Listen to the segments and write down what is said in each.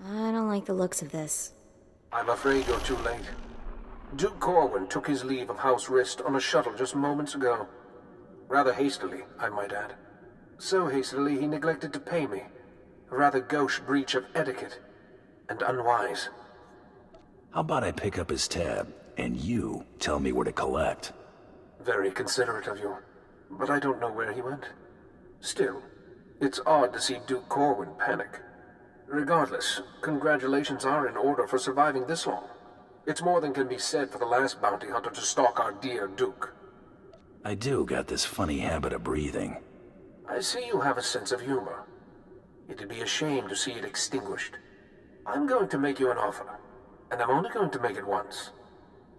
I don't like the looks of this. I'm afraid you're too late. Duke Corwin took his leave of House Rist on a shuttle just moments ago. Rather hastily, I might add. So hastily he neglected to pay me. A rather gauche breach of etiquette. And unwise. How about I pick up his tab, and you tell me where to collect? Very considerate of you. But I don't know where he went. Still, it's odd to see Duke Corwin panic. Regardless, congratulations are in order for surviving this long. It's more than can be said for the last bounty hunter to stalk our dear Duke. I do got this funny habit of breathing. I see you have a sense of humor. It'd be a shame to see it extinguished. I'm going to make you an offer, and I'm only going to make it once.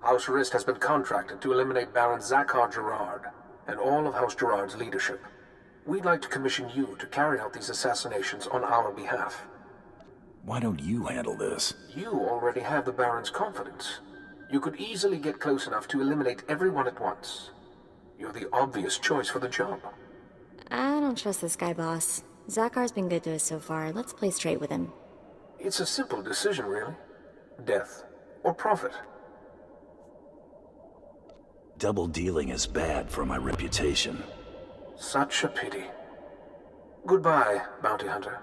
House Rist has been contracted to eliminate Baron Zakhar Gerard and all of House Gerard's leadership. We'd like to commission you to carry out these assassinations on our behalf. Why don't you handle this? You already have the Baron's confidence. You could easily get close enough to eliminate everyone at once. You're the obvious choice for the job. I don't trust this guy, boss. Zakhar's been good to us so far. Let's play straight with him. It's a simple decision, really. Death or profit. Double dealing is bad for my reputation. Such a pity. Goodbye, bounty hunter.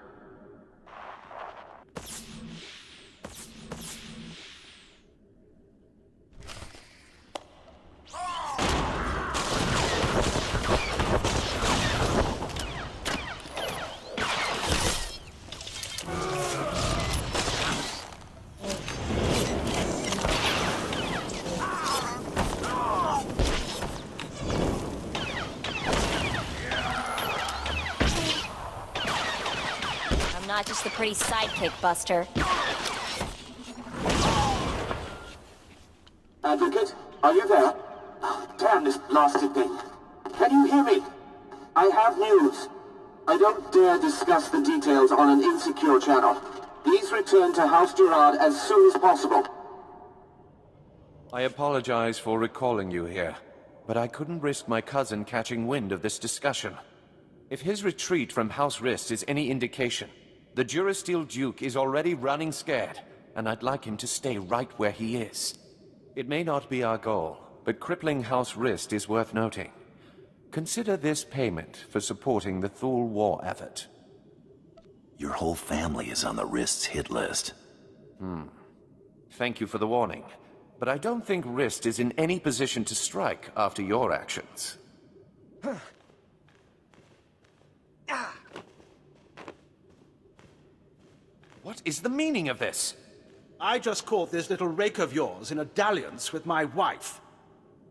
Not just the pretty sidekick, Buster. Advocate, are you there? Oh, damn this blasted thing. Can you hear me? I have news. I don't dare discuss the details on an insecure channel. Please return to House Gerard as soon as possible. I apologize for recalling you here, but I couldn't risk my cousin catching wind of this discussion. If his retreat from House Rist is any indication, the Durasteel Duke is already running scared, and I'd like him to stay right where he is. It may not be our goal, but crippling House Rist is worth noting. Consider this payment for supporting the Thule war effort. Your whole family is on the Rist's hit list. Thank you for the warning, but I don't think Rist is in any position to strike after your actions. What is the meaning of this? I just caught this little rake of yours in a dalliance with my wife.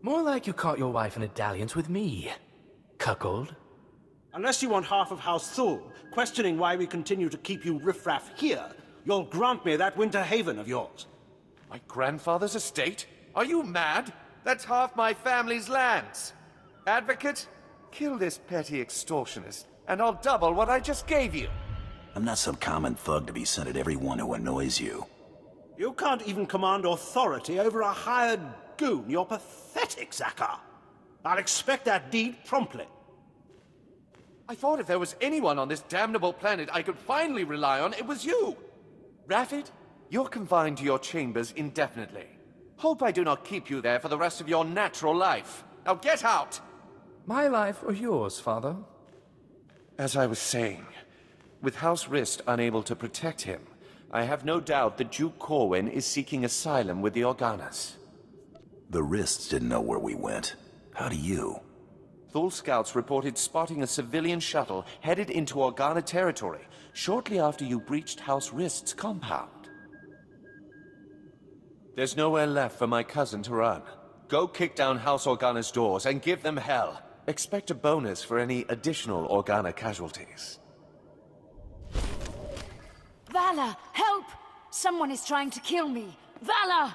More like you caught your wife in a dalliance with me, cuckold. Unless you want half of House Thule questioning why we continue to keep you riffraff here, you'll grant me that winter haven of yours. My grandfather's estate? Are you mad? That's half my family's lands. Advocate, kill this petty extortionist, and I'll double what I just gave you. I'm not some common thug to be sent at everyone who annoys you. You can't even command authority over a hired goon. You're pathetic, Zakhar. I'll expect that deed promptly. I thought if there was anyone on this damnable planet I could finally rely on, it was you. Raffid, you're confined to your chambers indefinitely. Hope I do not keep you there for the rest of your natural life. Now get out! My life or yours, father? As I was saying, with House Rist unable to protect him, I have no doubt that Duke Corwin is seeking asylum with the Organas. The Rists didn't know where we went. How do you? Thule scouts reported spotting a civilian shuttle headed into Organa territory shortly after you breached House Rist's compound. There's nowhere left for my cousin to run. Go kick down House Organa's doors and give them hell. Expect a bonus for any additional Organa casualties. Vala, help! Someone is trying to kill me. Vala!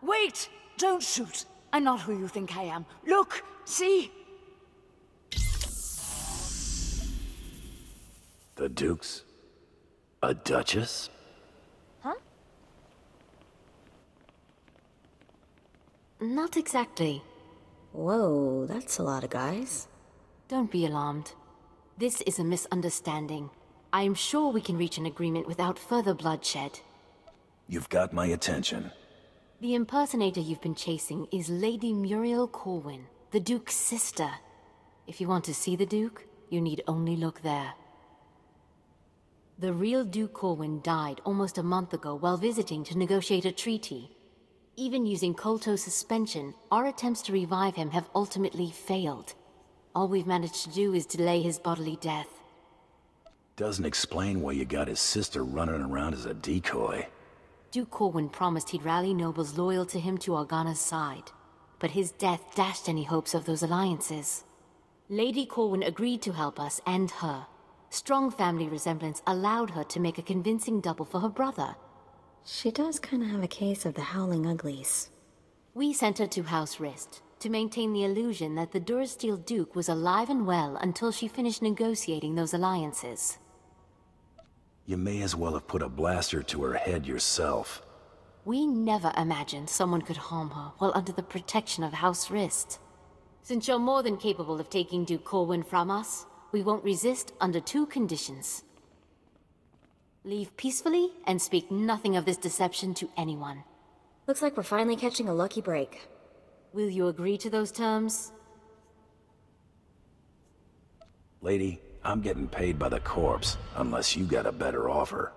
Wait! Don't shoot. I'm not who you think I am. Look! See? The Duke's a duchess? Huh? Not exactly. Whoa, that's a lot of guys. Don't be alarmed. This is a misunderstanding. I am sure we can reach an agreement without further bloodshed. You've got my attention. The impersonator you've been chasing is Lady Muriel Corwin, the Duke's sister. If you want to see the Duke, you need only look there. The real Duke Corwin died almost a month ago while visiting to negotiate a treaty. Even using Kolto suspension, our attempts to revive him have ultimately failed. All we've managed to do is delay his bodily death. Doesn't explain why you got his sister running around as a decoy. Duke Corwin promised he'd rally nobles loyal to him to Organa's side, but his death dashed any hopes of those alliances. Lady Corwin agreed to help us and her. Strong family resemblance allowed her to make a convincing double for her brother. She does kind of have a case of the Howling Uglies. We sent her to House Rist, to maintain the illusion that the Durasteel Duke was alive and well until she finished negotiating those alliances. You may as well have put a blaster to her head yourself. We never imagined someone could harm her while under the protection of House Rist. Since you're more than capable of taking Duke Corwin from us, we won't resist under 2 conditions. Leave peacefully and speak nothing of this deception to anyone. Looks like we're finally catching a lucky break. Will you agree to those terms? Lady, I'm getting paid by the corpse, unless you got a better offer.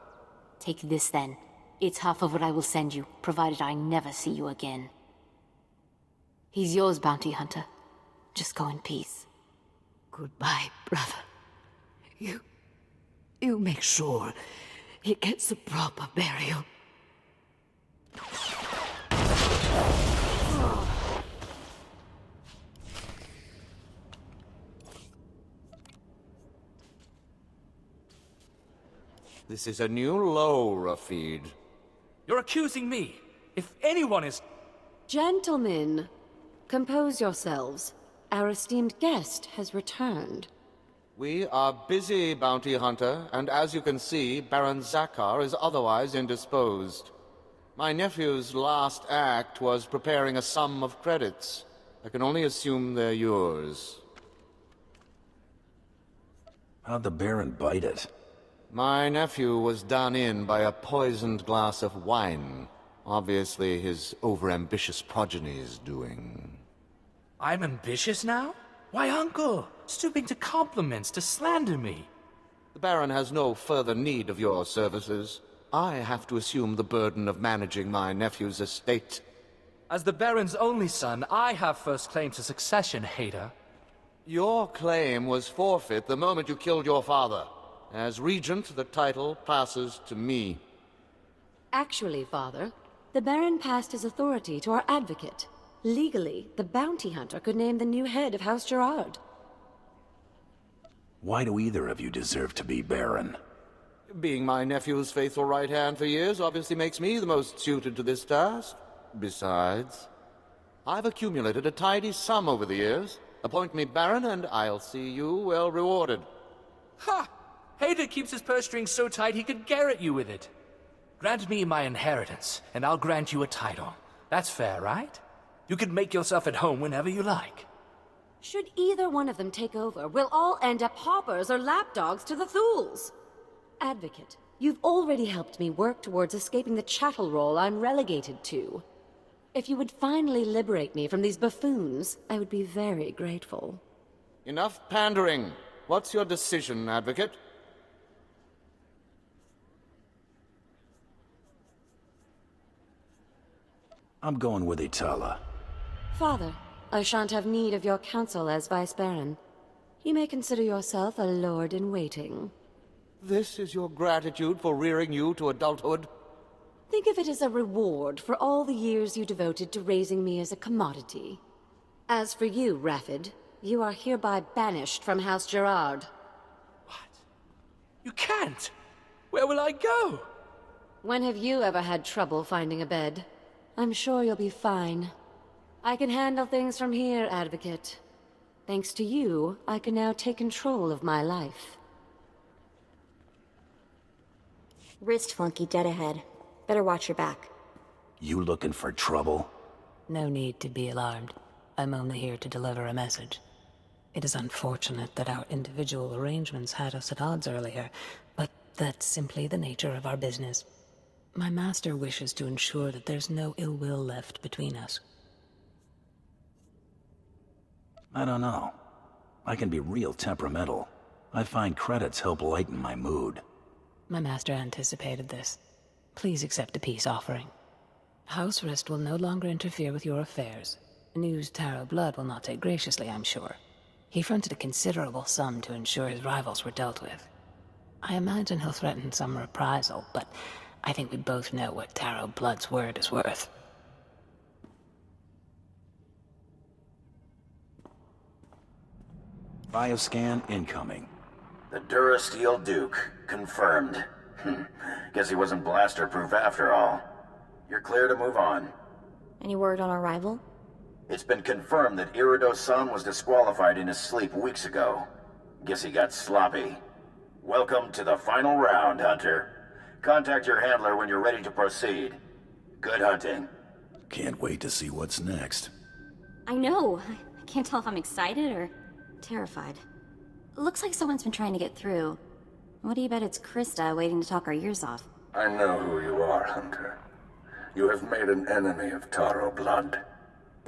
Take this then. It's half of what I will send you, provided I never see you again. He's yours, bounty hunter. Just go in peace. Goodbye, brother. You make sure it gets a proper burial. This is a new low, Rafid. You're accusing me. If anyone is... Gentlemen, compose yourselves. Our esteemed guest has returned. We are busy, bounty hunter, and as you can see, Baron Zakar is otherwise indisposed. My nephew's last act was preparing a sum of credits. I can only assume they're yours. How'd the Baron bite it? My nephew was done in by a poisoned glass of wine. Obviously his overambitious progeny's doing. I'm ambitious now? Why, uncle? Stooping to compliments, to slander me. The Baron has no further need of your services. I have to assume the burden of managing my nephew's estate. As the Baron's only son, I have first claim to succession, hater. Your claim was forfeit the moment you killed your father. As regent, the title passes to me. Actually, Father, the Baron passed his authority to our advocate. Legally, the bounty hunter could name the new head of House Gerard. Why do either of you deserve to be Baron? Being my nephew's faithful right hand for years obviously makes me the most suited to this task. Besides, I've accumulated a tidy sum over the years. Appoint me Baron and I'll see you well rewarded. Ha! Hater keeps his purse strings so tight he could garrote you with it. Grant me my inheritance, and I'll grant you a title. That's fair, right? You can make yourself at home whenever you like. Should either one of them take over, we'll all end up hoppers or lapdogs to the Thools. Advocate, you've already helped me work towards escaping the chattel role I'm relegated to. If you would finally liberate me from these buffoons, I would be very grateful. Enough pandering. What's your decision, Advocate? I'm going with Itala. Father, I shan't have need of your counsel as Vice Baron. You may consider yourself a lord-in-waiting. This is your gratitude for rearing you to adulthood? Think of it as a reward for all the years you devoted to raising me as a commodity. As for you, Rafid, you are hereby banished from House Gerard. What? You can't! Where will I go? When have you ever had trouble finding a bed? I'm sure you'll be fine. I can handle things from here, Advocate. Thanks to you, I can now take control of my life. Wrist flunky dead ahead. Better watch your back. You looking for trouble? No need to be alarmed. I'm only here to deliver a message. It is unfortunate that our individual arrangements had us at odds earlier, but that's simply the nature of our business. My master wishes to ensure that there's no ill will left between us. I don't know. I can be real temperamental. I find credits help lighten my mood. My master anticipated this. Please accept a peace offering. House Rist will no longer interfere with your affairs. News Taro Blood will not take graciously, I'm sure. He fronted a considerable sum to ensure his rivals were dealt with. I imagine he'll threaten some reprisal, but I think we both know what Taro Blood's word is worth. Bioscan incoming. The Durasteel Duke. Confirmed. Guess he wasn't blaster-proof after all. You're clear to move on. Any word on our rival? It's been confirmed that Irido-san was disqualified in his sleep weeks ago. Guess he got sloppy. Welcome to the final round, Hunter. Contact your handler when you're ready to proceed. Good hunting. Can't wait to see what's next. I know. I can't tell if I'm excited or terrified. Looks like someone's been trying to get through. What do you bet it's Krista waiting to talk our ears off? I know who you are, Hunter. You have made an enemy of Taro Blood.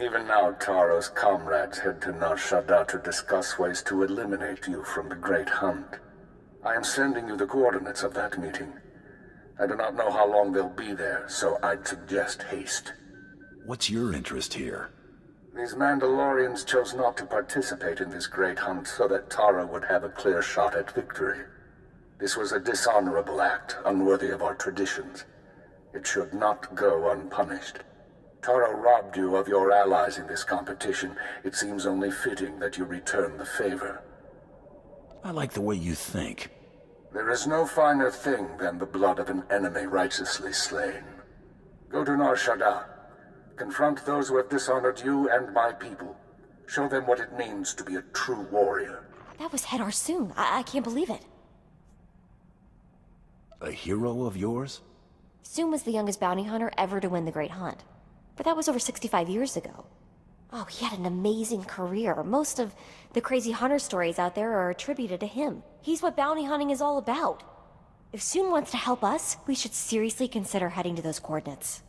Even now, Taro's comrades head to Nar Shaddaa to discuss ways to eliminate you from the Great Hunt. I am sending you the coordinates of that meeting. I do not know how long they'll be there, so I'd suggest haste. What's your interest here? These Mandalorians chose not to participate in this Great Hunt so that Taro would have a clear shot at victory. This was a dishonorable act, unworthy of our traditions. It should not go unpunished. Taro robbed you of your allies in this competition. It seems only fitting that you return the favor. I like the way you think. There is no finer thing than the blood of an enemy righteously slain. Go to Nar Shaddaa. Confront those who have dishonored you and my people. Show them what it means to be a true warrior. That was Head Arsoon. I can't believe it. A hero of yours? Soon was the youngest bounty hunter ever to win the Great Hunt. But that was over 65 years ago. Oh, he had an amazing career. Most of the crazy hunter stories out there are attributed to him. He's what bounty hunting is all about. If Soon wants to help us, we should seriously consider heading to those coordinates.